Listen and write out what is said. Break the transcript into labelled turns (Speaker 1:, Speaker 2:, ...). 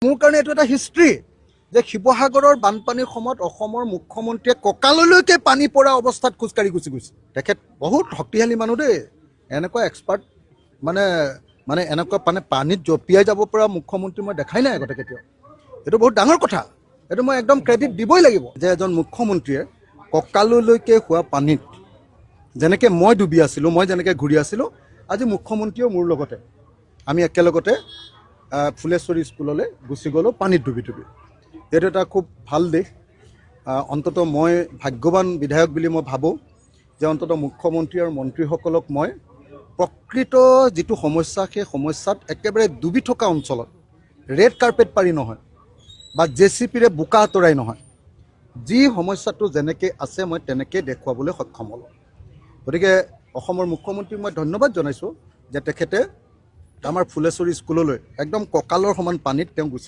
Speaker 1: মোৰ কাৰণে এইটো এটা হিষ্ট্ৰী যে শিৱসাগৰৰ বানপানীৰ সময়ত অসমৰ মুখ্যমন্ত্ৰীয়ে কঁকাললৈকে পানী পৰা অৱস্থাত খোজকাঢ়ি গুচি গৈছে। তেখেত বহুত শক্তিশালী মানুহ দেই, এনেকুৱা এক্সপাৰ্ট মানে এনেকুৱা পানীত জঁপিয়াই যাব পৰা মুখ্যমন্ত্ৰী মই দেখাই নাই আগতে কেতিয়াও। এইটো বহুত ডাঙৰ কথা, এইটো মই একদম ক্ৰেডিট দিবই লাগিব যে এজন মুখ্যমন্ত্ৰীয়ে কঁকাললৈকে হোৱা পানীত যেনেকৈ মই ডুবি আছিলোঁ, মই যেনেকৈ ঘূৰি আছিলোঁ, আজি মুখ্যমন্ত্ৰীয়েও মোৰ লগতে আমি একেলগতে ফুলেশ্বৰী স্কুললৈ গুচি গ'লোঁ পানীত ডুবি। এইটো এটা খুব ভাল দিশ। অন্ততঃ মই ভাগ্যৱান বিধায়ক বুলি মই ভাবোঁ যে অন্ততঃ মুখ্যমন্ত্ৰী আৰু মন্ত্ৰীসকলক মই প্ৰকৃত যিটো সমস্যা, সেই সমস্যাত একেবাৰে ডুবি থকা অঞ্চলত ৰেড কাৰ্পেট পাৰি নহয় বা JCPৰে বোকা আঁতৰাই নহয়, যি সমস্যাটো যেনেকৈ আছে মই তেনেকৈ দেখুৱাবলৈ সক্ষম হ'লোঁ। গতিকে অসমৰ মুখ্যমন্ত্ৰীক মই ধন্যবাদ জনাইছোঁ যে তেখেতে আমাৰ ফুলেশ্বৰী স্কুললৈ একদম কঁকালৰ সমান পানীত তেওঁ গুচি